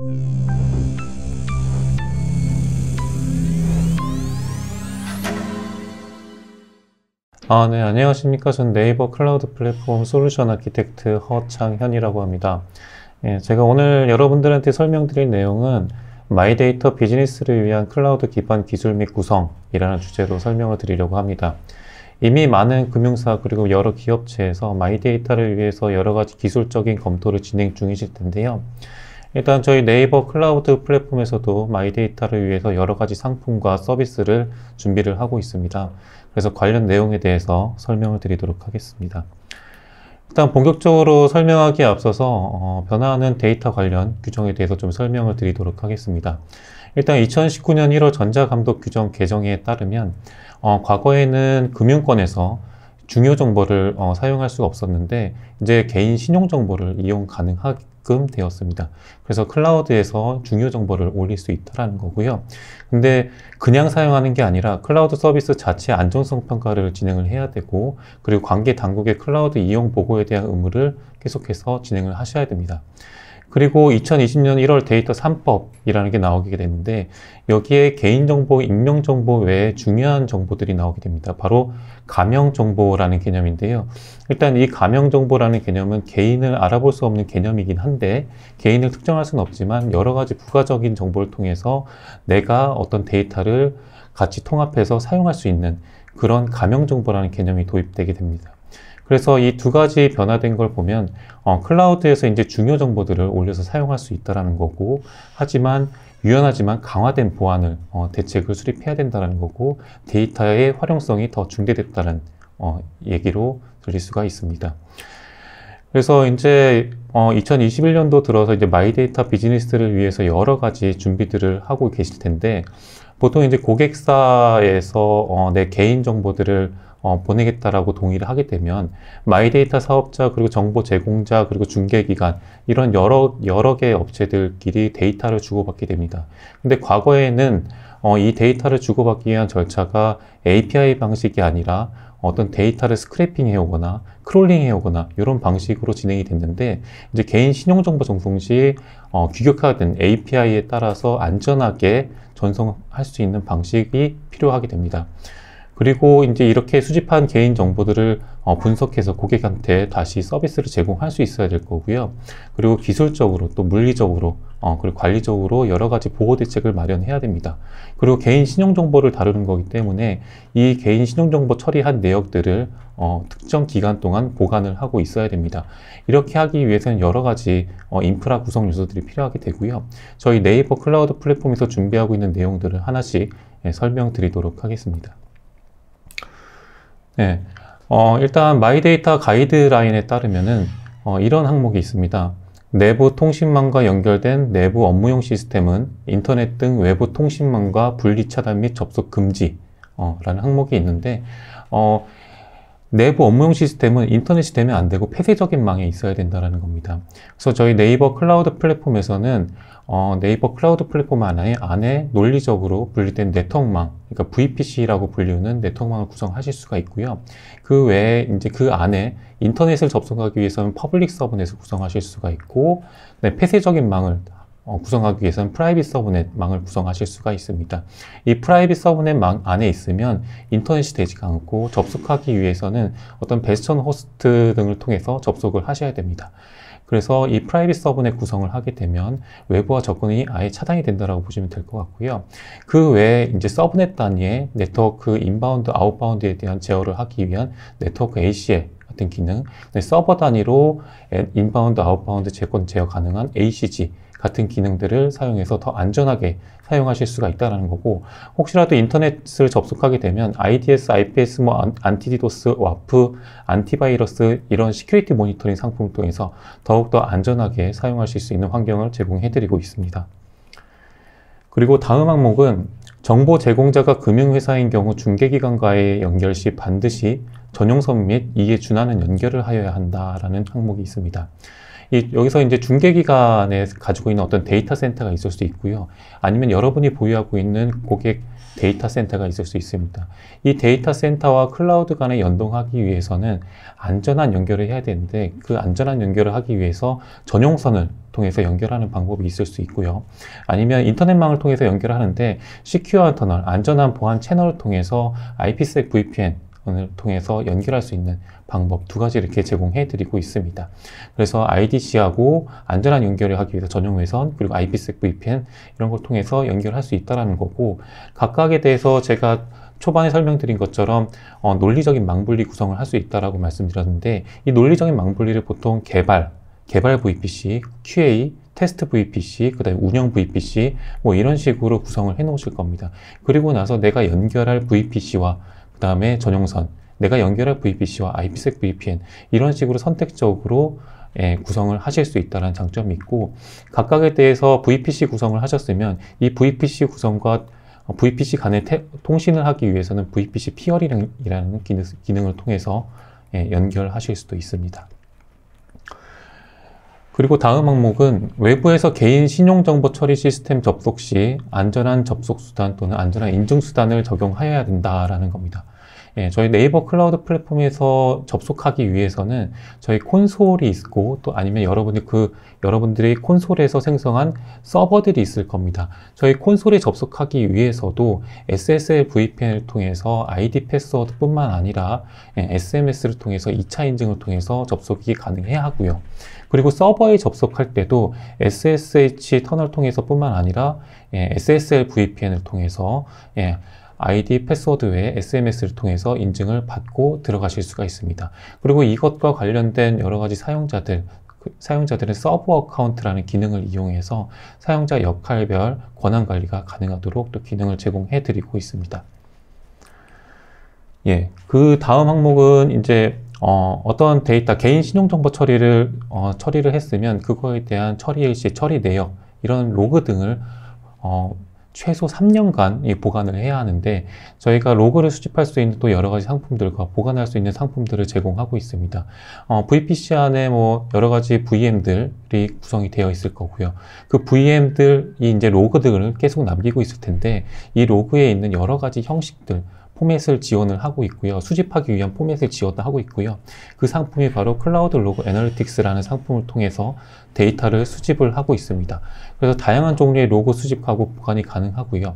네, 안녕하십니까. 전 네이버 클라우드 플랫폼 솔루션 아키텍트 허창현이라고 합니다. 제가 오늘 여러분들한테 설명드릴 내용은 마이데이터 비즈니스를 위한 클라우드 기반 기술 및 구성이라는 주제로 설명을 드리려고 합니다. 이미 많은 금융사 그리고 여러 기업체에서 마이데이터를 위해서 여러 가지 기술적인 검토를 진행 중이실 텐데요. 일단 저희 네이버 클라우드 플랫폼에서도 마이데이터를 위해서 여러 가지 상품과 서비스를 준비를 하고 있습니다. 그래서 관련 내용에 대해서 설명을 드리도록 하겠습니다. 일단 본격적으로 설명하기에 앞서서 변화하는 데이터 관련 규정에 대해서 좀 설명을 드리도록 하겠습니다. 일단 2019년 1월 전자감독 규정 개정에 따르면 과거에는 금융권에서 중요 정보를 사용할 수가 없었는데 이제 개인 신용 정보를 이용 가능하게끔 되었습니다. 그래서 클라우드에서 중요 정보를 올릴 수 있다는 거고요. 근데 그냥 사용하는 게 아니라 클라우드 서비스 자체 안전성 평가를 진행을 해야 되고, 그리고 관계 당국의 클라우드 이용 보고에 대한 의무를 계속해서 진행을 하셔야 됩니다. 그리고 2020년 1월 데이터 3법이라는 게 나오게 되는데, 여기에 개인정보, 익명정보 외에 중요한 정보들이 나오게 됩니다. 바로 가명정보라는 개념인데요. 일단 이 가명정보라는 개념은 개인을 알아볼 수 없는 개념이긴 한데, 개인을 특정할 수는 없지만 여러 가지 부가적인 정보를 통해서 내가 어떤 데이터를 같이 통합해서 사용할 수 있는 그런 가명정보라는 개념이 도입되게 됩니다. 그래서 이 두 가지 변화된 걸 보면 클라우드에서 이제 중요 정보들을 올려서 사용할 수 있다는 거고, 하지만 유연하지만 강화된 보안을 대책을 수립해야 된다는 거고, 데이터의 활용성이 더 중대됐다는 얘기로 들릴 수가 있습니다. 그래서 이제 2021년도 들어서 이제 마이데이터 비즈니스를 위해서 여러 가지 준비들을 하고 계실 텐데, 보통 이제 고객사에서 내 개인 정보들을 보내겠다라고 동의를 하게 되면 마이데이터 사업자, 그리고 정보 제공자, 그리고 중개기관, 이런 여러 개의 업체들끼리 데이터를 주고받게 됩니다. 근데 과거에는 이 데이터를 주고받기 위한 절차가 API 방식이 아니라 어떤 데이터를 스크래핑 해오거나 크롤링 해오거나 이런 방식으로 진행이 됐는데, 이제 개인 신용정보 전송 시 규격화된 API에 따라서 안전하게 전송할 수 있는 방식이 필요하게 됩니다. 그리고 이제 이렇게 수집한 개인 정보들을 분석해서 고객한테 다시 서비스를 제공할 수 있어야 될 거고요. 그리고 기술적으로 또 물리적으로 그리고 관리적으로 여러 가지 보호 대책을 마련해야 됩니다. 그리고 개인 신용 정보를 다루는 거기 때문에 이 개인 신용 정보 처리한 내역들을 특정 기간 동안 보관을 하고 있어야 됩니다. 이렇게 하기 위해서는 여러 가지 인프라 구성 요소들이 필요하게 되고요. 저희 네이버 클라우드 플랫폼에서 준비하고 있는 내용들을 하나씩 설명드리도록 하겠습니다. 네, 일단 마이데이터 가이드라인에 따르면은 이런 항목이 있습니다. 내부 통신망과 연결된 내부 업무용 시스템은 인터넷 등 외부 통신망과 분리 차단 및 접속 금지 라는 항목이 있는데, 내부 업무용 시스템은 인터넷이 되면 안 되고 폐쇄적인 망에 있어야 된다는 겁니다. 그래서 저희 네이버 클라우드 플랫폼에서는 네이버 클라우드 플랫폼 안에 논리적으로 분리된 네트워크망, 그러니까 VPC라고 불리우는 네트워크망을 구성하실 수가 있고요. 그 외에 이제 그 안에 인터넷을 접속하기 위해서는 퍼블릭 서브넷을 구성하실 수가 있고, 네, 폐쇄적인 망을 구성하기 위해서는 프라이빗 서브넷 망을 구성하실 수가 있습니다. 이 프라이빗 서브넷 망 안에 있으면 인터넷이 되지가 않고, 접속하기 위해서는 어떤 베스천 호스트 등을 통해서 접속을 하셔야 됩니다. 그래서 이 프라이빗 서브넷 구성을 하게 되면 외부와 접근이 아예 차단이 된다고 보시면 될 것 같고요. 그 외에 이제 서브넷 단위의 네트워크 인바운드, 아웃바운드에 대한 제어를 하기 위한 네트워크 ACL 같은 기능, 서버 단위로 인바운드, 아웃바운드 채권 제어 가능한 ACG 같은 기능들을 사용해서 더 안전하게 사용하실 수가 있다는 거고, 혹시라도 인터넷을 접속하게 되면 IDS, IPS, 안티디도스, 와프, 안티바이러스 이런 시큐리티 모니터링 상품을 통해서 더욱더 안전하게 사용하실 수 있는 환경을 제공해드리고 있습니다. 그리고 다음 항목은 정보 제공자가 금융회사인 경우 중개기관과의 연결 시 반드시 전용선 및 이에 준하는 연결을 하여야 한다라는 항목이 있습니다. 여기서 이제 중개기관에 가지고 있는 어떤 데이터 센터가 있을 수 있고요. 아니면 여러분이 보유하고 있는 고객 데이터 센터가 있을 수 있습니다. 이 데이터 센터와 클라우드 간에 연동하기 위해서는 안전한 연결을 해야 되는데, 그 안전한 연결을 하기 위해서 전용선을 통해서 연결하는 방법이 있을 수 있고요. 아니면 인터넷망을 통해서 연결하는데 시큐어한 터널, 안전한 보안 채널을 통해서 IPsec VPN을 통해서 연결할 수 있는 방법 두 가지 이렇게 제공해 드리고 있습니다. 그래서 IDC하고 안전한 연결을 하기 위해서 전용 외선, 그리고 IPsec VPN 이런 걸 통해서 연결할 수 있다는 거고, 각각에 대해서 제가 초반에 설명드린 것처럼 논리적인 망분리 구성을 할 수 있다라고 말씀드렸는데, 이 논리적인 망분리를 보통 개발 VPC, QA, 테스트 VPC, 그 다음에 운영 VPC 뭐 이런 식으로 구성을 해 놓으실 겁니다. 그리고 나서 내가 연결할 VPC와 그 다음에 전용선, 내가 연결할 VPC와 IPsec VPN 이런 식으로 선택적으로 구성을 하실 수 있다는 장점이 있고, 각각에 대해서 VPC 구성을 하셨으면 이 VPC 구성과 VPC 간의 통신을 하기 위해서는 VPC 피어링이라는 기능을 통해서 연결하실 수도 있습니다. 그리고 다음 항목은 외부에서 개인 신용정보 처리 시스템 접속 시 안전한 접속 수단 또는 안전한 인증 수단을 적용하여야 된다라는 겁니다. 저희 네이버 클라우드 플랫폼에서 접속하기 위해서는 저희 콘솔이 있고, 또 아니면 여러분들이 콘솔에서 생성한 서버들이 있을 겁니다. 저희 콘솔에 접속하기 위해서도 SSL VPN을 통해서 ID 패스워드뿐만 아니라 SMS를 통해서 2차 인증을 통해서 접속이 가능해야 하고요. 그리고 서버에 접속할 때도 SSH 터널 통해서 뿐만 아니라 SSL VPN을 통해서 ID 패스워드 외에 SMS를 통해서 인증을 받고 들어가실 수가 있습니다. 그리고 이것과 관련된 여러 가지 사용자들은 서버 어카운트라는 기능을 이용해서 사용자 역할별 권한 관리가 가능하도록 또 기능을 제공해 드리고 있습니다. 그 다음 항목은 이제 어떤 데이터, 개인 신용정보 처리를 했으면 그거에 대한 처리 일시, 처리 내역, 이런 로그 등을 최소 3년간 보관을 해야 하는데, 저희가 로그를 수집할 수 있는 또 여러 가지 상품들과 보관할 수 있는 상품들을 제공하고 있습니다. VPC 안에 뭐 여러 가지 VM들이 구성이 되어 있을 거고요. 그 VM들이 이제 로그들을 계속 남기고 있을 텐데, 이 로그에 있는 여러 가지 형식들, 포맷을 지원을 하고 있고요. 수집하기 위한 포맷을 지원을 하고 있고요. 그 상품이 바로 클라우드 로그 애널리틱스라는 상품을 통해서 데이터를 수집을 하고 있습니다. 그래서 다양한 종류의 로그 수집하고 보관이 가능하고요.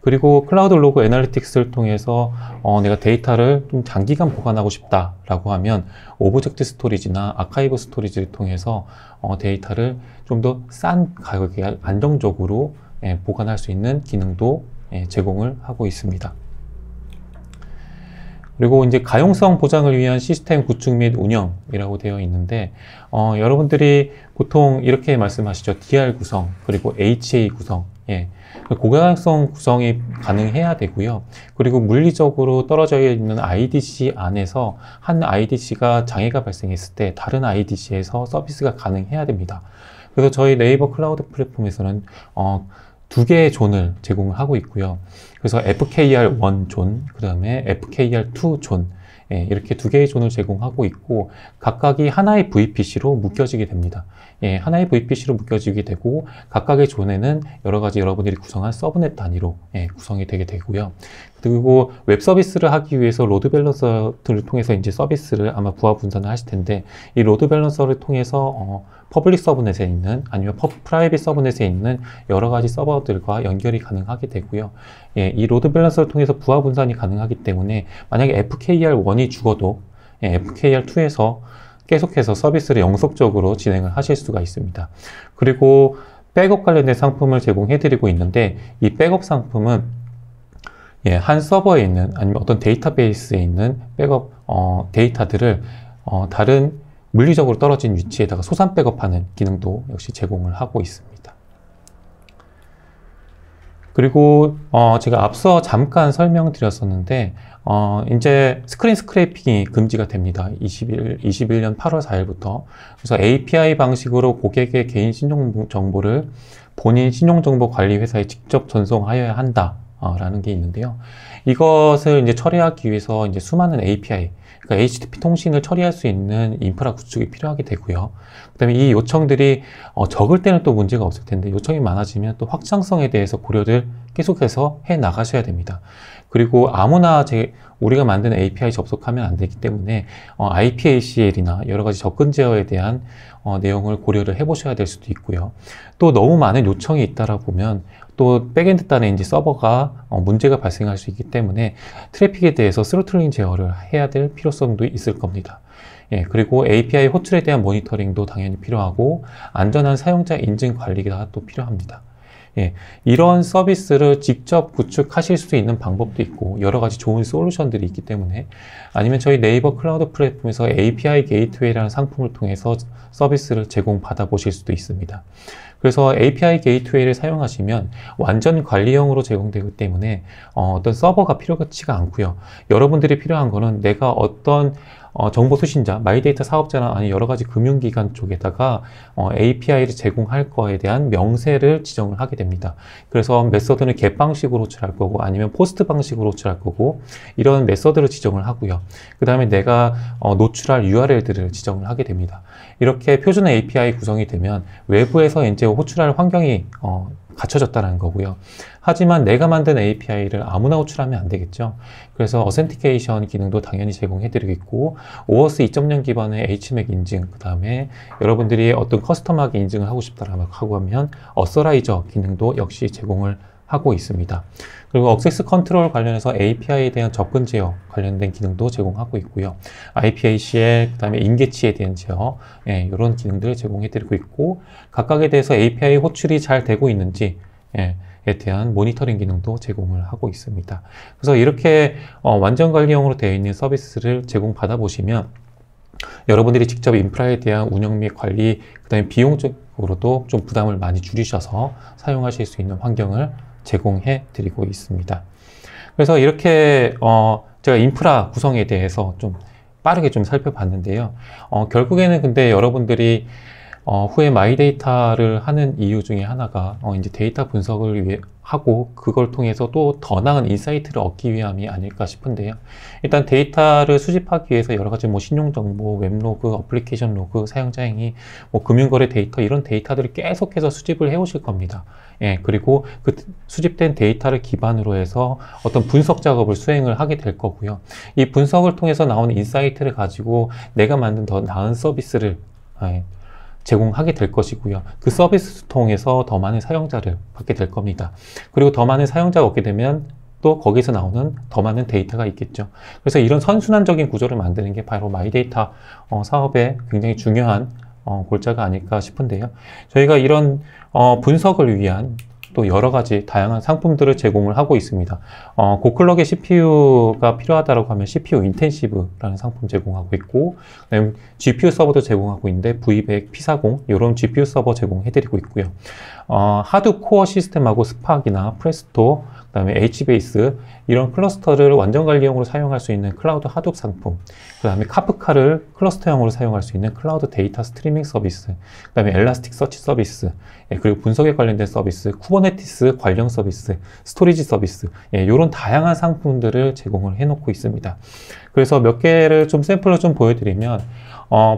그리고 클라우드 로그 애널리틱스를 통해서 내가 데이터를 좀 장기간 보관하고 싶다라고 하면 오브젝트 스토리지나 아카이브 스토리지를 통해서 데이터를 좀 더 싼 가격에 안정적으로 보관할 수 있는 기능도 제공을 하고 있습니다. 그리고 이제 가용성 보장을 위한 시스템 구축 및 운영이라고 되어 있는데, 여러분들이 보통 이렇게 말씀하시죠. DR 구성, 그리고 HA 구성. 고가용성 구성이 가능해야 되고요. 그리고 물리적으로 떨어져 있는 IDC 안에서 한 IDC가 장애가 발생했을 때 다른 IDC에서 서비스가 가능해야 됩니다. 그래서 저희 네이버 클라우드 플랫폼에서는 2개의 존을 제공을 하고 있고요. 그래서 FKR1 존, 그 다음에 FKR2 존, 이렇게 2개의 존을 제공하고 있고, 각각이 하나의 VPC로 묶여지게 됩니다. 하나의 VPC로 묶여지게 되고, 각각의 존에는 여러 가지 여러분들이 구성한 서브넷 단위로 구성이 되게 되고요. 그리고 웹 서비스를 하기 위해서 로드 밸런서를 통해서 이제 서비스를 아마 부하 분산을 하실 텐데, 이 로드 밸런서를 통해서 퍼블릭 서브넷에 있는, 아니면 프라이빗 서브넷에 있는 여러 가지 서버들과 연결이 가능하게 되고요. 이 로드 밸런서를 통해서 부하 분산이 가능하기 때문에 만약에 FKR1이 죽어도 FKR2에서 계속해서 서비스를 영속적으로 진행을 하실 수가 있습니다. 그리고 백업 관련된 상품을 제공해 드리고 있는데, 이 백업 상품은 한 서버에 있는, 아니면 어떤 데이터베이스에 있는 백업 데이터들을 다른 물리적으로 떨어진 위치에다가 소산 백업하는 기능도 역시 제공을 하고 있습니다. 그리고 제가 앞서 잠깐 설명드렸었는데, 이제 스크린 스크래핑이 금지가 됩니다. 21년 8월 4일부터. 그래서 API 방식으로 고객의 개인 신용정보를 본인 신용정보 관리 회사에 직접 전송하여야 한다. 라는 게 있는데요. 이것을 이제 처리하기 위해서 이제 수많은 API, 그러니까 HTTP 통신을 처리할 수 있는 인프라 구축이 필요하게 되고요. 그 다음에 이 요청들이 적을 때는 또 문제가 없을 텐데, 요청이 많아지면 또 확장성에 대해서 고려를 계속해서 해 나가셔야 됩니다. 그리고 아무나 우리가 만든 API 접속하면 안 되기 때문에 IPACL이나 여러 가지 접근 제어에 대한 내용을 고려를 해보셔야 될 수도 있고요. 또 너무 많은 요청이 잇따라 보면 또 백엔드 단에 이제 서버가 문제가 발생할 수 있기 때문에 트래픽에 대해서 스로틀링 제어를 해야 될 필요성도 있을 겁니다. 예, 그리고 API 호출에 대한 모니터링도 당연히 필요하고 안전한 사용자 인증 관리가 또 필요합니다. 예, 이런 서비스를 직접 구축하실 수 있는 방법도 있고 여러 가지 좋은 솔루션들이 있기 때문에 아니면 저희 네이버 클라우드 플랫폼에서 API 게이트웨이라는 상품을 통해서 서비스를 제공받아 보실 수도 있습니다. 그래서 API 게이트웨이를 사용하시면 완전 관리형으로 제공되기 때문에 어떤 서버가 필요치가 않고요. 여러분들이 필요한 거는 내가 어떤 정보 수신자, 마이데이터 사업자나 아니 여러 가지 금융기관 쪽에다가 API를 제공할 거에 대한 명세를 지정을 하게 됩니다. 그래서 메서드는 get 방식으로 호출할 거고 아니면 포스트 방식으로 호출할 거고 이런 메서드를 지정을 하고요. 그 다음에 내가 노출할 URL들을 지정을 하게 됩니다. 이렇게 표준 API 구성이 되면 외부에서 이제 호출할 환경이 갖춰졌다는 거고요. 하지만 내가 만든 API를 아무나 호출하면 안 되겠죠. 그래서 어센티케이션 기능도 당연히 제공해드리고 있고 OAuth 2.0 기반의 HMAC 인증, 그 다음에 여러분들이 어떤 커스텀하게 인증을 하고 싶다라고 하면 어서라이저 기능도 역시 제공을 하고 있습니다. 그리고 액세스 컨트롤 관련해서 API에 대한 접근 제어 관련된 기능도 제공하고 있고요. IPACL, 그 다음에 인계치에 대한 제어, 이런 기능들을 제공해드리고 있고 각각에 대해서 API 호출이 잘 되고 있는지 에 대한 모니터링 기능도 제공을 하고 있습니다. 그래서 이렇게 완전 관리형으로 되어 있는 서비스를 제공받아 보시면 여러분들이 직접 인프라에 대한 운영 및 관리, 그 다음에 비용적으로도 좀 부담을 많이 줄이셔서 사용하실 수 있는 환경을 제공해 드리고 있습니다. 그래서 이렇게 제가 인프라 구성에 대해서 좀 빠르게 좀 살펴봤는데요. 결국에는 근데 여러분들이 후에 마이데이터를 하는 이유 중에 하나가 이제 데이터 분석을 위해 하고 그걸 통해서 또 더 나은 인사이트를 얻기 위함이 아닐까 싶은데요. 일단 데이터를 수집하기 위해서 여러 가지 뭐 신용정보, 웹로그, 어플리케이션 로그, 사용자 행위, 뭐 금융거래 데이터 이런 데이터들을 계속해서 수집을 해 오실 겁니다. 예, 그리고 그 수집된 데이터를 기반으로 해서 어떤 분석 작업을 수행을 하게 될 거고요. 이 분석을 통해서 나오는 인사이트를 가지고 내가 만든 더 나은 서비스를 제공하게 될 것이고요. 그 서비스 통해서 더 많은 사용자를 받게 될 겁니다. 그리고 더 많은 사용자가 얻게 되면 또 거기서 나오는 더 많은 데이터가 있겠죠. 그래서 이런 선순환적인 구조를 만드는 게 바로 마이데이터 사업의 굉장히 중요한 골자가 아닐까 싶은데요. 저희가 이런 분석을 위한 또 여러 가지 다양한 상품들을 제공을 하고 있습니다. 고클럭의 CPU가 필요하다고 하면 CPU 인텐시브라는 상품 제공하고 있고, GPU 서버도 제공하고 있는데 V100, P40 이런 GPU 서버 제공해드리고 있고요. 하드 코어 시스템하고 스팍이나 프레스토, 그 다음에 HBase 이런 클러스터를 완전 관리용으로 사용할 수 있는 클라우드 하둡 상품, 그 다음에 카프카를 클러스터형으로 사용할 수 있는 클라우드 데이터 스트리밍 서비스, 그 다음에 엘라스틱 서치 서비스, 그리고 분석에 관련된 서비스, 쿠버네티스 관련 서비스, 스토리지 서비스, 이런 다양한 상품들을 제공을 해놓고 있습니다. 그래서 몇 개를 좀 샘플로 좀 보여드리면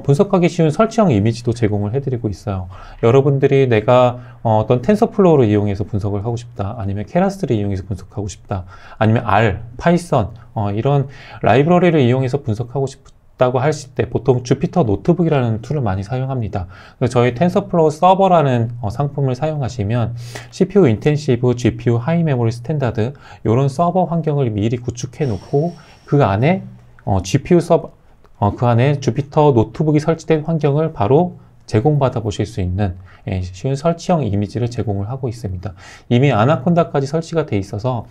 분석하기 쉬운 설치형 이미지도 제공을 해드리고 있어요. 여러분들이 내가 어떤 텐서플로우를 이용해서 분석을 하고 싶다, 아니면 케라스를 이용해서 분석하고 싶다, 아니면 R, 파이썬 이런 라이브러리를 이용해서 분석하고 싶다고 하실 때 보통 주피터 노트북이라는 툴을 많이 사용합니다. 그래서 저희 텐서플로우 서버라는 상품을 사용하시면 CPU 인텐시브, GPU 하이 메모리 스탠다드 이런 서버 환경을 미리 구축해 놓고 그 안에 GPU 서버 그 안에 주피터 노트북이 설치된 환경을 바로 제공받아 보실 수 있는 쉬운 설치형 이미지를 제공을 하고 있습니다. 이미 아나콘다까지 설치가 돼 있어서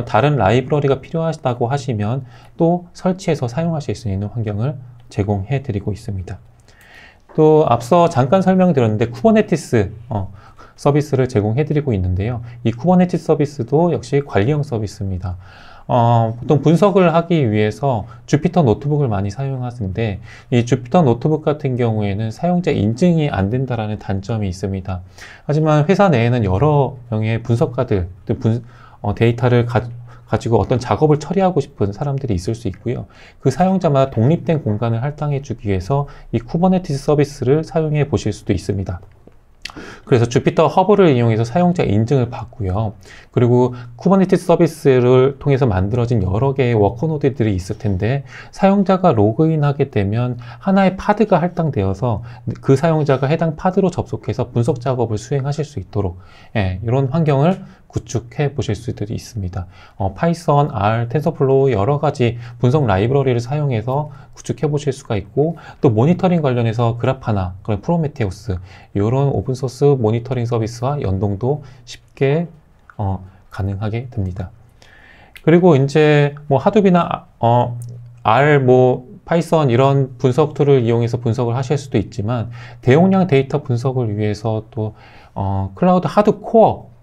다른 라이브러리가 필요하다고 하시면 또 설치해서 사용하실 수 있는 환경을 제공해 드리고 있습니다. 또 앞서 잠깐 설명드렸는데 쿠버네티스 서비스를 제공해 드리고 있는데요. 이 쿠버네티스 서비스도 역시 관리형 서비스입니다. 보통 분석을 하기 위해서 주피터 노트북을 많이 사용하는데 이 주피터 노트북 같은 경우에는 사용자 인증이 안 된다라는 단점이 있습니다. 하지만 회사 내에는 여러 명의 분석가들, 데이터를 가지고 어떤 작업을 처리하고 싶은 사람들이 있을 수 있고요. 그 사용자마다 독립된 공간을 할당해 주기 위해서 이 쿠버네티스 서비스를 사용해 보실 수도 있습니다. 그래서 주피터 허브를 이용해서 사용자 인증을 받고요. 그리고 쿠버네티스 서비스를 통해서 만들어진 여러 개의 워커노드들이 있을 텐데, 사용자가 로그인하게 되면 하나의 파드가 할당되어서 그 사용자가 해당 파드로 접속해서 분석 작업을 수행하실 수 있도록 이런 환경을 구축해 보실 수도 있습니다. 파이썬, R, 텐서플로우 여러 가지 분석 라이브러리를 사용해서 구축해 보실 수가 있고, 또 모니터링 관련해서 그라파나, 그런 프로메테우스 이런 오픈소스 모니터링 서비스와 연동도 쉽게 가능하게 됩니다. 그리고 이제 뭐 하둡이나 R, 파이썬 이런 분석 툴을 이용해서 분석을 하실 수도 있지만, 대용량 데이터 분석을 위해서 또 클라우드 하둡 코어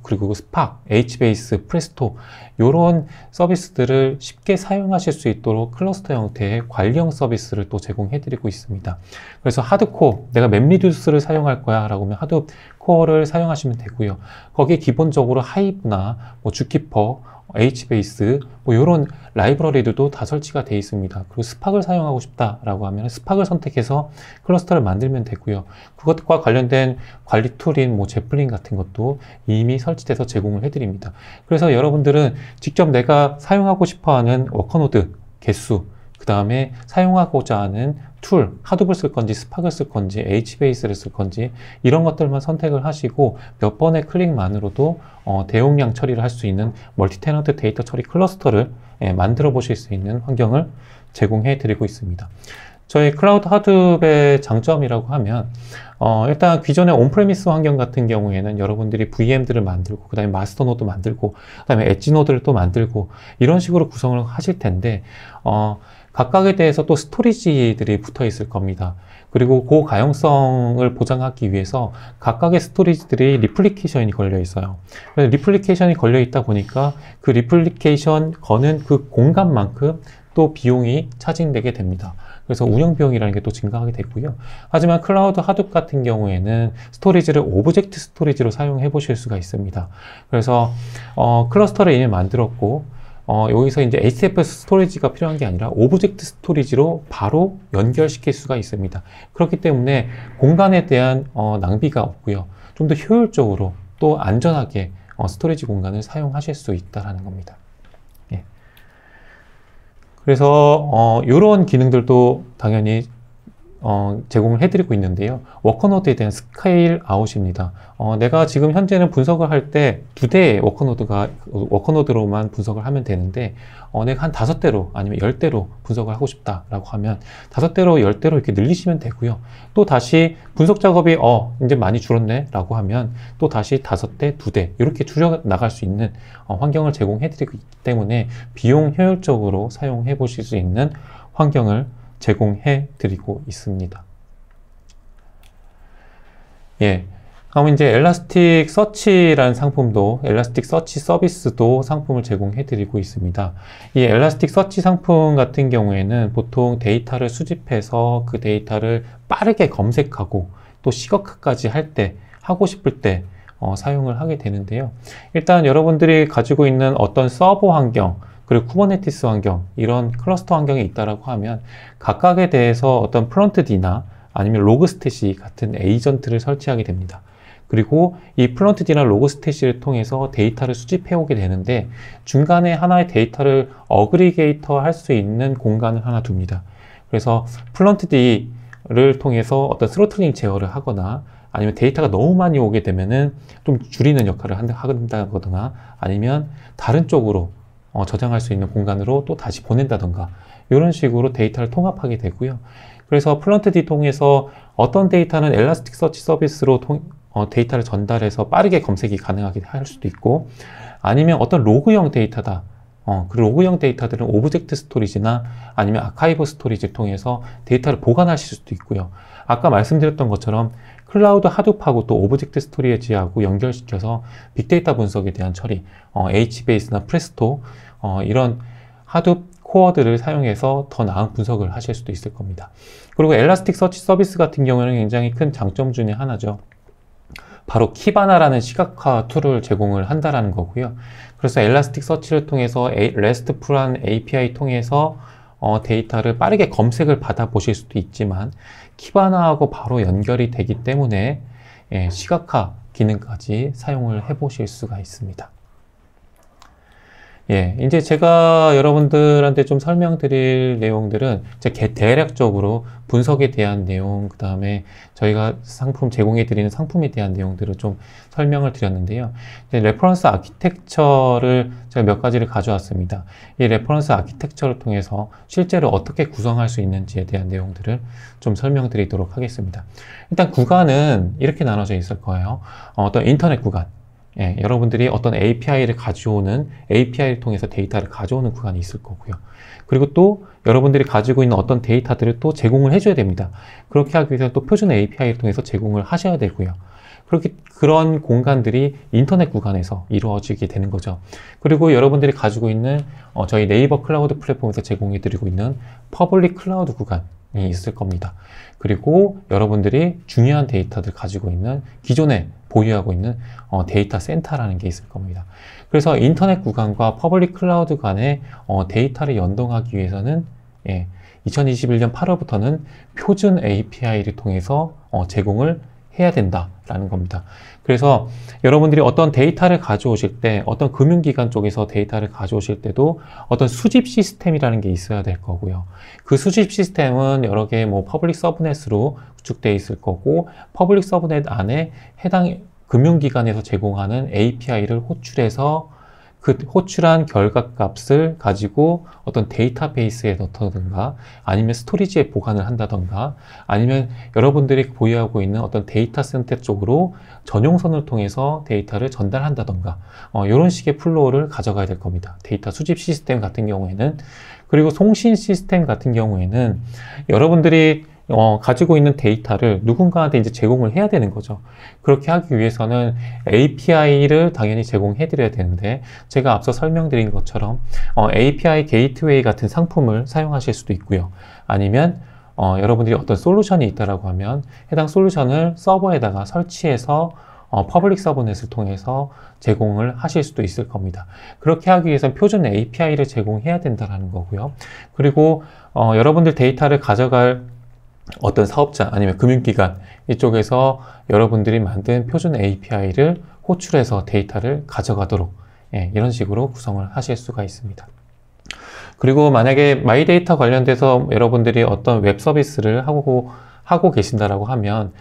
그리고 스팍, HBase, 프레스토 이런 서비스들을 쉽게 사용하실 수 있도록 클러스터 형태의 관리형 서비스를 또 제공해 드리고 있습니다. 그래서 하드코어, 내가 맵리듀스를 사용할 거야 라고 하면 하드 코어를 사용하시면 되고요. 거기에 기본적으로 하이브나 주키퍼, HBase 이런 라이브러리들도 다 설치가 되어 있습니다. 그리고 스팍을 사용하고 싶다라고 하면 스팍을 선택해서 클러스터를 만들면 되고요. 그것과 관련된 관리 툴인 제플린 같은 것도 이미 설치돼서 제공을 해드립니다. 그래서 여러분들은 직접 내가 사용하고 싶어하는 워커노드 개수, 그 다음에 사용하고자 하는 툴, 하둡을 쓸 건지 스팍을 쓸 건지 HBase를 쓸 건지 이런 것들만 선택을 하시고 몇 번의 클릭만으로도 대용량 처리를 할 수 있는 멀티 테넌트 데이터 처리 클러스터를 만들어 보실 수 있는 환경을 제공해 드리고 있습니다. 저희 클라우드 하둡의 장점이라고 하면 일단 기존의 온프레미스 환경 같은 경우에는 여러분들이 VM들을 만들고 그 다음에 마스터 노드 만들고 그 다음에 엣지 노드를 또 만들고 이런 식으로 구성을 하실 텐데 각각에 대해서 또 스토리지들이 붙어 있을 겁니다. 그리고 고가용성을 보장하기 위해서 각각의 스토리지들이 리플리케이션이 걸려 있어요. 그래서 리플리케이션이 걸려 있다 보니까 그 리플리케이션 거는 그 공간만큼 또 비용이 차징되게 됩니다. 그래서 운영 비용이라는 게 또 증가하게 되고요. 하지만 클라우드 하둡 같은 경우에는 스토리지를 오브젝트 스토리지로 사용해 보실 수가 있습니다. 그래서 클러스터를 이미 만들었고 여기서 이제 HDFS 스토리지가 필요한 게 아니라 오브젝트 스토리지로 바로 연결시킬 수가 있습니다. 그렇기 때문에 공간에 대한 낭비가 없고요. 좀 더 효율적으로 또 안전하게 스토리지 공간을 사용하실 수 있다는 겁니다. 예. 그래서 이런 기능들도 당연히 제공을 해드리고 있는데요. 워커노드에 대한 스케일 아웃입니다. 내가 지금 현재는 분석을 할 때 2대의 워커노드로만 분석을 하면 되는데, 내가 한 5대로 아니면 10대로 분석을 하고 싶다라고 하면 5대로 10대로 이렇게 늘리시면 되고요. 또 다시 분석 작업이 이제 많이 줄었네 라고 하면 또 다시 5대, 2대 이렇게 줄여 나갈 수 있는 환경을 제공해 드리기 때문에 비용 효율적으로 사용해 보실 수 있는 환경을 제공해 드리고 있습니다. 예. 그럼 이제 엘라스틱 서치라는 상품도, 엘라스틱 서치 서비스도 상품을 제공해 드리고 있습니다. 이 엘라스틱 서치 상품 같은 경우에는 보통 데이터를 수집해서 그 데이터를 빠르게 검색하고 또 시각화까지 하고 싶을 때 사용을 하게 되는데요. 일단 여러분들이 가지고 있는 어떤 서버 환경, 그리고 쿠버네티스 환경, 이런 클러스터 환경이 있다라고 하면 각각에 대해서 어떤 플런트D나 아니면 로그스탯이 같은 에이전트를 설치하게 됩니다. 그리고 이 플런트D나 로그스탯을 통해서 데이터를 수집해 오게 되는데, 중간에 하나의 데이터를 어그리게이터 할 수 있는 공간을 하나 둡니다. 그래서 플런트D를 통해서 어떤 스로틀링 제어를 하거나, 아니면 데이터가 너무 많이 오게 되면은 좀 줄이는 역할을 한다거나, 아니면 다른 쪽으로 저장할 수 있는 공간으로 또 다시 보낸다던가 이런 식으로 데이터를 통합하게 되고요. 그래서 플런트D 통해서 어떤 데이터는 엘라스틱 서치 서비스로 데이터를 전달해서 빠르게 검색이 가능하게 할 수도 있고, 아니면 어떤 로그형 데이터다. 그 로그형 데이터들은 오브젝트 스토리지나 아니면 아카이브 스토리지를 통해서 데이터를 보관하실 수도 있고요. 아까 말씀드렸던 것처럼 클라우드 하둡하고 또 오브젝트 스토리지하고 연결시켜서 빅데이터 분석에 대한 처리, HBase나 프레스토 이런 하둡 코어들을 사용해서 더 나은 분석을 하실 수도 있을 겁니다. 그리고 엘라스틱 서치 서비스 같은 경우는 굉장히 큰 장점 중에 하나죠. 바로 키바나라는 시각화 툴을 제공을 한다라는 거고요. 그래서 엘라스틱 서치를 통해서 RESTful한 API 통해서 데이터를 빠르게 검색을 받아 보실 수도 있지만, 키바나하고 바로 연결이 되기 때문에 시각화 기능까지 사용을 해 보실 수가 있습니다. 이제 제가 여러분들한테 좀 설명드릴 내용들은 대략적으로 분석에 대한 내용, 그 다음에 저희가 상품 제공해드리는 상품에 대한 내용들을 좀 설명을 드렸는데요. 레퍼런스 아키텍처를 제가 몇 가지를 가져왔습니다. 이 레퍼런스 아키텍처를 통해서 실제로 어떻게 구성할 수 있는지에 대한 내용들을 좀 설명드리도록 하겠습니다. 일단 구간은 이렇게 나눠져 있을 거예요. 어떤 인터넷 구간. 여러분들이 어떤 API를 가져오는, API를 통해서 데이터를 가져오는 구간이 있을 거고요. 그리고 또 여러분들이 가지고 있는 어떤 데이터들을 또 제공을 해줘야 됩니다. 그렇게 하기 위해서 또 표준 API를 통해서 제공을 하셔야 되고요. 그런 공간들이 인터넷 구간에서 이루어지게 되는 거죠. 그리고 여러분들이 가지고 있는 저희 네이버 클라우드 플랫폼에서 제공해드리고 있는 퍼블릭 클라우드 구간이 있을 겁니다. 그리고 여러분들이 중요한 데이터들 가지고 있는 기존에 보유하고 있는 데이터 센터라는 게 있을 겁니다. 그래서 인터넷 구간과 퍼블릭 클라우드 간의 데이터를 연동하기 위해서는 2021년 8월부터는 표준 API를 통해서 제공을 해야 된다라는 겁니다. 그래서 여러분들이 어떤 데이터를 가져오실 때, 어떤 금융기관 쪽에서 데이터를 가져오실 때도 어떤 수집 시스템이라는 게 있어야 될 거고요. 그 수집 시스템은 여러 개의 퍼블릭 서브넷으로 구축되어 있을 거고, 퍼블릭 서브넷 안에 해당 금융기관에서 제공하는 API를 호출해서 그 호출한 결과값을 가지고 어떤 데이터베이스에 넣던가, 아니면 스토리지에 보관을 한다던가, 아니면 여러분들이 보유하고 있는 어떤 데이터 센터 쪽으로 전용선을 통해서 데이터를 전달한다던가, 이런 식의 플로우를 가져가야 될 겁니다. 데이터 수집 시스템 같은 경우에는. 그리고 송신 시스템 같은 경우에는 여러분들이 가지고 있는 데이터를 누군가한테 이제 제공을 해야 되는 거죠. 그렇게 하기 위해서는 API를 당연히 제공해 드려야 되는데, 제가 앞서 설명드린 것처럼 API 게이트웨이 같은 상품을 사용하실 수도 있고요. 아니면 여러분들이 어떤 솔루션이 있다라고 하면 해당 솔루션을 서버에다가 설치해서 퍼블릭 서브넷을 통해서 제공을 하실 수도 있을 겁니다. 그렇게 하기 위해서는 표준 API를 제공해야 된다는 거고요. 그리고 여러분들 데이터를 가져갈 어떤 사업자 아니면 금융기관 이쪽에서 여러분들이 만든 표준 API를 호출해서 데이터를 가져가도록 이런 식으로 구성을 하실 수가 있습니다. 그리고 만약에 마이데이터 관련돼서 여러분들이 어떤 웹 서비스를 하고 계신다라고 하면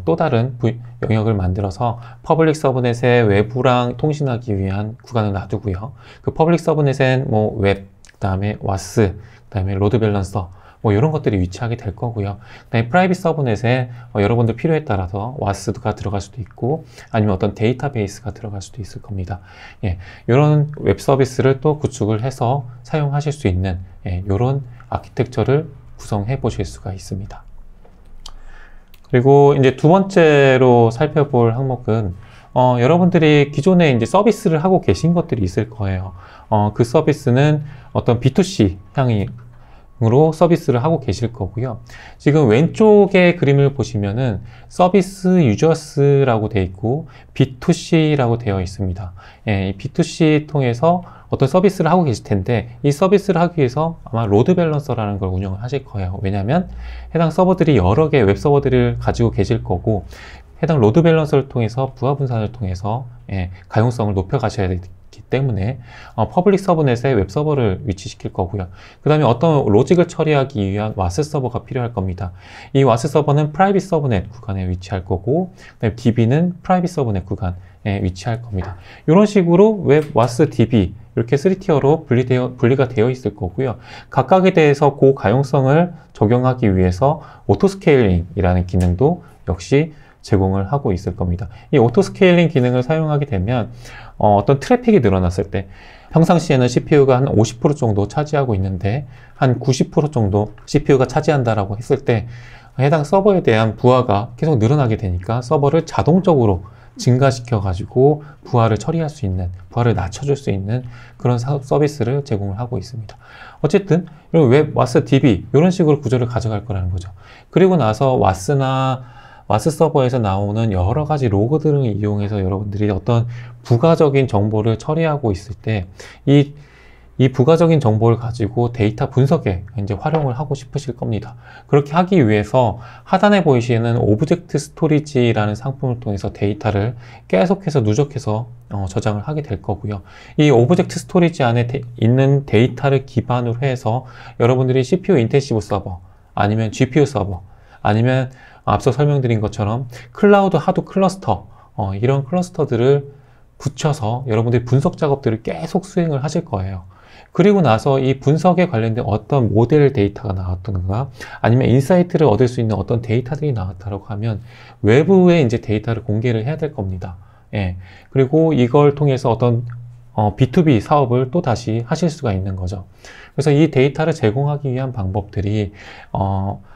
또 다른 영역을 만들어서 퍼블릭 서브넷에 외부랑 통신하기 위한 구간을 놔두고요. 그 퍼블릭 서브넷엔 웹, 그 다음에 와스, 그 다음에 로드 밸런서 이런 것들이 위치하게 될 거고요. 그다음에 프라이빗 서브넷에 여러분들 필요에 따라서 와스가 들어갈 수도 있고, 아니면 어떤 데이터베이스가 들어갈 수도 있을 겁니다. 이런 웹 서비스를 또 구축을 해서 사용하실 수 있는 이런 아키텍처를 구성해 보실 수가 있습니다. 그리고 이제 두 번째로 살펴볼 항목은 여러분들이 기존에 이제 서비스를 하고 계신 것들이 있을 거예요. 그 서비스는 어떤 B2C 향으로 서비스를 하고 계실 거고요. 지금 왼쪽의 그림을 보시면은 서비스 유저스라고 되어 있고 B2C라고 되어 있습니다. 이 B2C 통해서 어떤 서비스를 하고 계실 텐데, 이 서비스를 하기 위해서 아마 로드 밸런서라는 걸 운영을 하실 거예요. 왜냐하면 해당 서버들이 여러 개의 웹 서버들을 가지고 계실 거고, 해당 로드 밸런서를 통해서 부하 분산을 통해서 가용성을 높여 가셔야 되기 때문에 퍼블릭 서브넷에 웹 서버를 위치시킬 거고요. 그 다음에 어떤 로직을 처리하기 위한 와스 서버가 필요할 겁니다. 이 와스 서버는 프라이빗 서브넷 구간에 위치할 거고, 그다음에 DB는 프라이빗 서브넷 구간에 위치할 겁니다. 이런 식으로 웹 와스 DB 이렇게 3티어로 분리가 되어 있을 거고요. 각각에 대해서 고가용성을 적용하기 위해서 오토스케일링이라는 기능도 역시 제공을 하고 있을 겁니다. 이 오토스케일링 기능을 사용하게 되면 어떤 트래픽이 늘어났을 때, 평상시에는 CPU가 한 50% 정도 차지하고 있는데 한 90% 정도 CPU가 차지한다라고 했을 때, 해당 서버에 대한 부하가 계속 늘어나게 되니까 서버를 자동적으로 증가시켜 가지고 부하를 처리할 수 있는, 부하를 낮춰줄 수 있는 그런 서비스를 제공을 하고 있습니다. 어쨌든 이런 웹 와스 DB 이런 식으로 구조를 가져갈 거라는 거죠. 그리고 나서 와스 서버에서 나오는 여러 가지 로그 등을 이용해서 여러분들이 어떤 부가적인 정보를 처리하고 있을 때, 이 이 부가적인 정보를 가지고 데이터 분석에 이제 활용을 하고 싶으실 겁니다. 그렇게 하기 위해서 하단에 보이시는 오브젝트 스토리지라는 상품을 통해서 데이터를 계속해서 누적해서 저장을 하게 될 거고요. 이 오브젝트 스토리지 안에 있는 데이터를 기반으로 해서 여러분들이 CPU 인텐시브 서버, 아니면 GPU 서버, 아니면 앞서 설명드린 것처럼 클라우드 하드 클러스터, 이런 클러스터들을 붙여서 여러분들이 분석 작업들을 계속 수행을 하실 거예요. 그리고 나서 이 분석에 관련된 어떤 모델 데이터가 나왔던가, 아니면 인사이트를 얻을 수 있는 어떤 데이터들이 나왔다고 하면 외부에 이제 데이터를 공개를 해야 될 겁니다. 예. 그리고 이걸 통해서 어떤 B2B 사업을 또 다시 하실 수가 있는 거죠. 그래서 이 데이터를 제공하기 위한 방법들이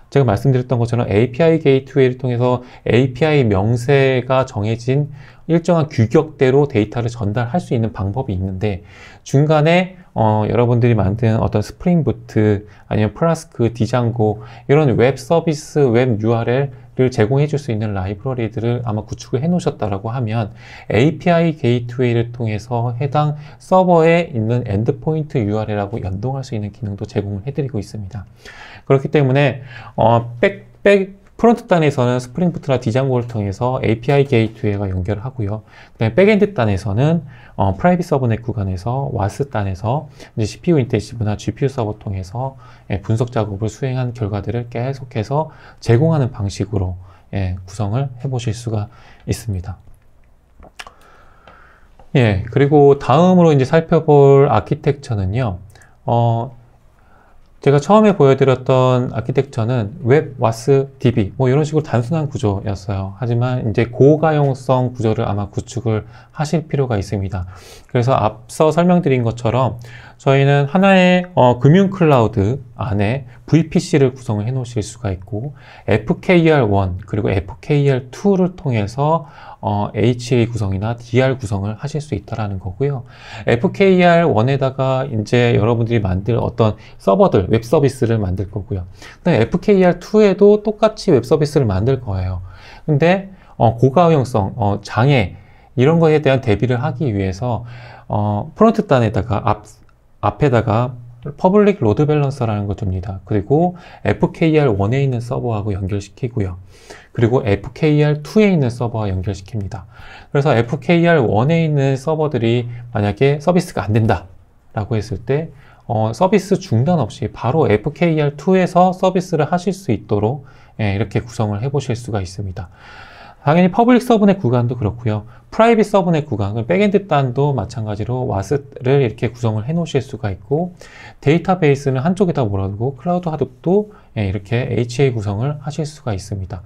제가 말씀드렸던 것처럼 API 게이트웨이를 통해서 API 명세가 정해진 일정한 규격대로 데이터를 전달할 수 있는 방법이 있는데, 중간에 여러분들이 만든 어떤 스프링 부트, 아니면 플라스크, 디장고, 이런 웹 서비스, 웹 URL을 제공해 줄 수 있는 라이브러리들을 아마 구축을 해 놓으셨다라고 하면 API 게이트웨이를 통해서 해당 서버에 있는 엔드포인트 URL하고 연동할 수 있는 기능도 제공을 해드리고 있습니다. 그렇기 때문에 프론트 단에서는 스프링 부트나 디장고를 통해서 API 게이트웨이가 연결을 하고요. 그다음에 백엔드 단에서는 프라이빗 서브넷 구간에서 와스 단에서 이제 CPU 인텐시브나 GPU 서버 통해서 분석 작업을 수행한 결과들을 계속해서 제공하는 방식으로 구성을 해보실 수가 있습니다. 예, 그리고 다음으로 이제 살펴볼 아키텍처는요. 제가 처음에 보여드렸던 아키텍처는 웹, 와스, DB 뭐 이런 식으로 단순한 구조였어요. 하지만 이제 고가용성 구조를 아마 구축을 하실 필요가 있습니다. 그래서 앞서 설명드린 것처럼 저희는 하나의 금융 클라우드 안에 VPC를 구성을 해 놓으실 수가 있고, FKR1 그리고 FKR2를 통해서 HA 구성이나 DR 구성을 하실 수 있다라는 거고요. FKR1에다가 이제 여러분들이 만들 어떤 서버들, 웹 서비스를 만들 거고요. 그다음에 FKR2에도 똑같이 웹 서비스를 만들 거예요. 근데 고가용성, 장애 이런 거에 대한 대비를 하기 위해서 프론트 단에다가 앞에다가 퍼블릭 로드 밸런서라는 걸 둡니다. 그리고 FKR1에 있는 서버하고 연결시키고요. 그리고 FKR2에 있는 서버와 연결시킵니다. 그래서 FKR1에 있는 서버들이 만약에 서비스가 안 된다 라고 했을 때 서비스 중단 없이 바로 FKR2에서 서비스를 하실 수 있도록 이렇게 구성을 해 보실 수가 있습니다. 당연히 퍼블릭 서브넷 구간도 그렇고요. 프라이빗 서브넷 구간, 백엔드 단도 마찬가지로 와스를 이렇게 구성을 해 놓으실 수가 있고, 데이터베이스는 한쪽에다 몰아두고 클라우드 하드도 이렇게 HA 구성을 하실 수가 있습니다.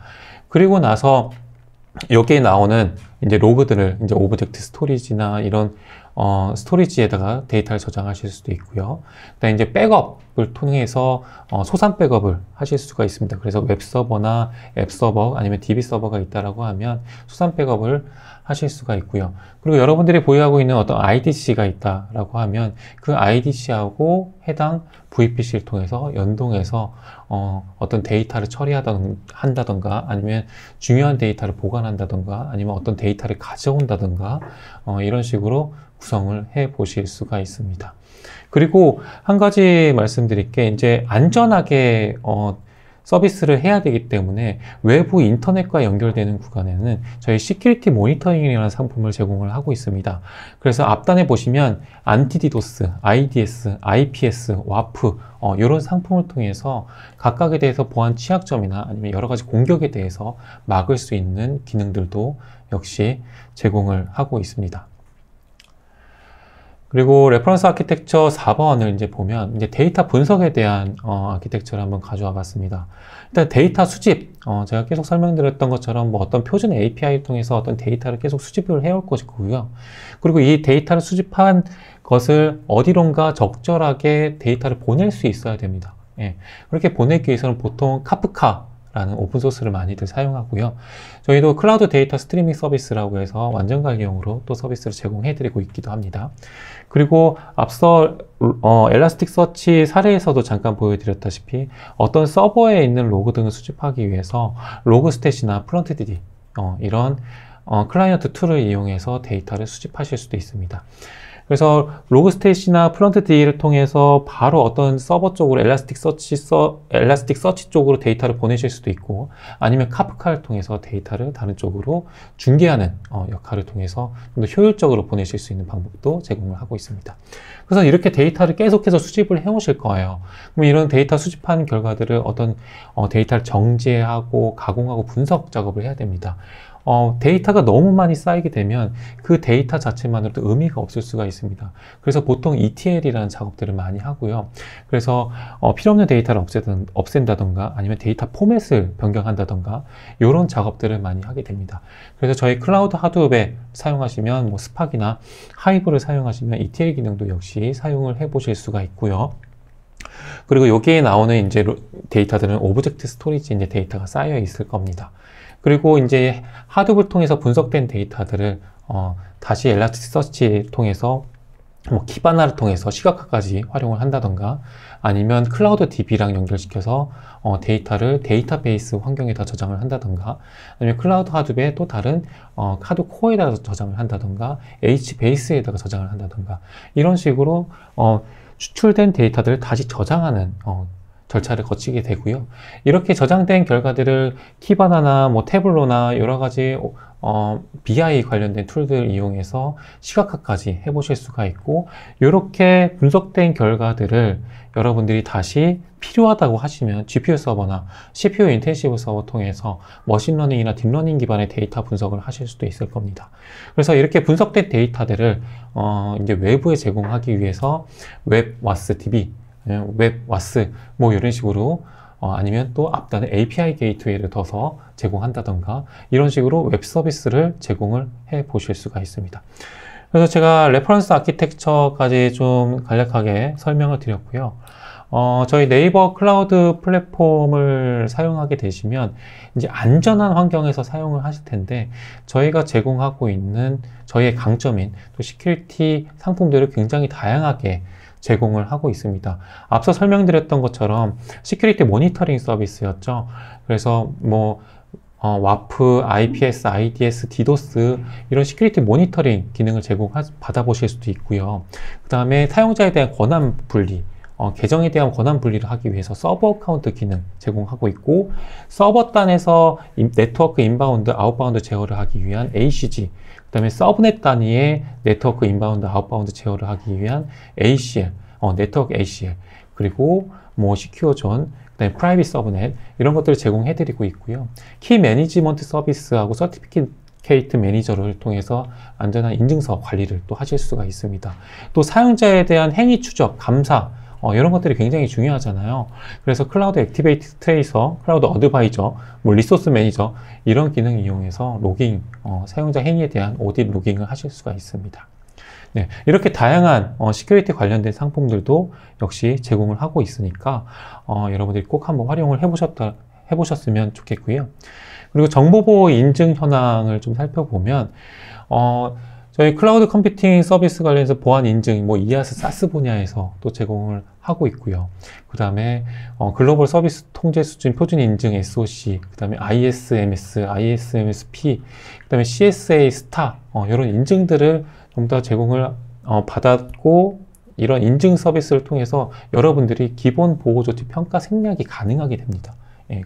그리고 나서 여기에 나오는 이제 로그들을 이제 오브젝트 스토리지나 이런 스토리지에다가 데이터를 저장하실 수도 있고요. 그다음에 이제 백업을 통해서 소산 백업을 하실 수가 있습니다. 그래서 웹 서버나 앱 서버 아니면 DB 서버가 있다라고 하면 소산 백업을 하실 수가 있고요. 그리고 여러분들이 보유하고 있는 어떤 IDC가 있다라고 하면 그 IDC하고 해당 VPC를 통해서 연동해서 어떤 데이터를 처리한다던가 아니면 중요한 데이터를 보관한다던가 아니면 어떤 데이터를 가져온다던가 이런 식으로 구성을 해 보실 수가 있습니다. 그리고 한 가지 말씀드릴 게, 이제 안전하게 서비스를 해야 되기 때문에 외부 인터넷과 연결되는 구간에는 저희 시큐리티 모니터링이라는 상품을 제공을 하고 있습니다. 그래서 앞단에 보시면 안티디도스, IDS, IPS, 와프 이런 상품을 통해서 각각에 대해서 보안 취약점이나 아니면 여러 가지 공격에 대해서 막을 수 있는 기능들도 역시 제공을 하고 있습니다. 그리고 레퍼런스 아키텍처 4번을 이제 보면 이제 데이터 분석에 대한 아키텍처를 한번 가져와 봤습니다. 일단 데이터 수집, 제가 계속 설명드렸던 것처럼 뭐 어떤 표준 API를 통해서 어떤 데이터를 계속 수집을 해올 것이고요. 그리고 이 데이터를 수집한 것을 어디론가 적절하게 데이터를 보낼 수 있어야 됩니다. 예. 그렇게 보내기 위해서는 보통 카프카라는 오픈소스를 많이들 사용하고요. 저희도 클라우드 데이터 스트리밍 서비스라고 해서 완전 관리용으로 또 서비스를 제공해 드리고 있기도 합니다. 그리고 앞서 엘라스틱 서치 사례에서도 잠깐 보여드렸다시피 어떤 서버에 있는 로그 등을 수집하기 위해서 로그 스탯이나 프론트 DD 이런 클라이언트 툴을 이용해서 데이터를 수집하실 수도 있습니다. 그래서 로그스테이시나 플런트 DE를 통해서 바로 어떤 서버 쪽으로 엘라스틱 서치 쪽으로 데이터를 보내실 수도 있고, 아니면 카프카를 통해서 데이터를 다른 쪽으로 중계하는 역할을 통해서 좀 더 효율적으로 보내실 수 있는 방법도 제공을 하고 있습니다. 그래서 이렇게 데이터를 계속해서 수집을 해 오실 거예요. 그럼 이런 데이터 수집한 결과들을 어떤 데이터를 정제하고 가공하고 분석 작업을 해야 됩니다. 데이터가 너무 많이 쌓이게 되면 그 데이터 자체만으로도 의미가 없을 수가 있습니다. 그래서 보통 ETL이라는 작업들을 많이 하고요. 그래서 필요 없는 데이터를 없앤다던가 아니면 데이터 포맷을 변경한다던가 이런 작업들을 많이 하게 됩니다. 그래서 저희 클라우드 하드웹에 사용하시면 스팍이나 하이브를 사용하시면 ETL 기능도 역시 사용을 해 보실 수가 있고요. 그리고 여기에 나오는 이제 데이터들은 오브젝트 스토리지 이제 데이터가 쌓여 있을 겁니다. 그리고 이제 하드웹을 통해서 분석된 데이터들을 다시 엘라스틱 서치 통해서 키바나를 통해서 시각화까지 활용을 한다던가 아니면 클라우드 DB랑 연결시켜서 데이터를 데이터베이스 환경에다 저장을 한다던가 아니면 클라우드 하드웹에 또 다른 하드 코어에다가 저장을 한다던가 HBase에다가 저장을 한다던가 이런 식으로 추출된 데이터들을 다시 저장하는 절차를 거치게 되고요. 이렇게 저장된 결과들을 키바나나 태블로나 여러 가지 BI 관련된 툴들을 이용해서 시각화까지 해보실 수가 있고, 이렇게 분석된 결과들을 여러분들이 다시 필요하다고 하시면 GPU 서버나 CPU 인텐시브 서버 통해서 머신러닝이나 딥러닝 기반의 데이터 분석을 하실 수도 있을 겁니다. 그래서 이렇게 분석된 데이터들을 이제 외부에 제공하기 위해서 웹와스 DB 웹와스 이런 식으로 아니면 또 앞단에 API 게이트웨이를 둬서 제공한다던가 이런 식으로 웹 서비스를 제공을 해 보실 수가 있습니다. 그래서 제가 레퍼런스 아키텍처까지 좀 간략하게 설명을 드렸고요. 저희 네이버 클라우드 플랫폼을 사용하게 되시면 이제 안전한 환경에서 사용을 하실 텐데, 저희가 제공하고 있는 저희의 강점인 또 시큐리티 상품들을 굉장히 다양하게 제공을 하고 있습니다. 앞서 설명드렸던 것처럼 시큐리티 모니터링 서비스였죠. 그래서 와프, IPS, IDS, DDoS 이런 시큐리티 모니터링 기능을 받아보실 수도 있고요. 그 다음에 사용자에 대한 권한 분리, 계정에 대한 권한 분리를 하기 위해서 서버 어카운트 기능 제공하고 있고, 서버 단에서 네트워크 인바운드, 아웃바운드 제어를 하기 위한 ACG, 그 다음에 서브넷 단위의 네트워크 인바운드, 아웃바운드 제어를 하기 위한 ACL, 네트워크 ACL, 그리고 시큐어 존, 그 다음에 프라이빗 서브넷 이런 것들을 제공해드리고 있고요. 키 매니지먼트 서비스하고 서티피케이트 매니저를 통해서 안전한 인증서 관리를 또 하실 수가 있습니다. 또 사용자에 대한 행위 추적, 감사 이런 것들이 굉장히 중요하잖아요. 그래서 클라우드 액티베이트 트레이서, 클라우드 어드바이저, 리소스 매니저 이런 기능 이용해서 로깅, 사용자 행위에 대한 오딧 로깅을 하실 수가 있습니다. 네, 이렇게 다양한 시큐리티 관련된 상품들도 역시 제공을 하고 있으니까 여러분들이 꼭 한번 활용을 해보셨으면 좋겠고요. 그리고 정보보호 인증 현황을 좀 살펴보면 저희 클라우드 컴퓨팅 서비스 관련해서 보안 인증, 이아스, 사스 분야에서 또 제공을 하고 있고요. 그 다음에 글로벌 서비스 통제 수준 표준 인증 SOC, 그 다음에 ISMS, ISMSP, 그 다음에 CSA, 스타 이런 인증들을 좀 더 제공을 받았고, 이런 인증 서비스를 통해서 여러분들이 기본 보호 조치 평가 생략이 가능하게 됩니다.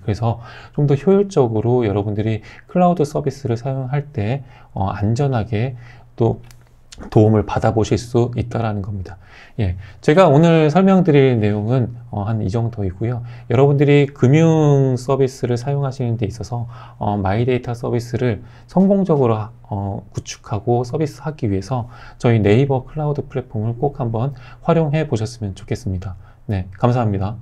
그래서 좀 더 효율적으로 여러분들이 클라우드 서비스를 사용할 때 안전하게 또 도움을 받아보실 수 있다라는 겁니다. 제가 오늘 설명드릴 내용은 한 이 정도이고요. 여러분들이 금융 서비스를 사용하시는 데 있어서 마이데이터 서비스를 성공적으로 구축하고 서비스하기 위해서 저희 네이버 클라우드 플랫폼을 꼭 한번 활용해 보셨으면 좋겠습니다. 네, 감사합니다.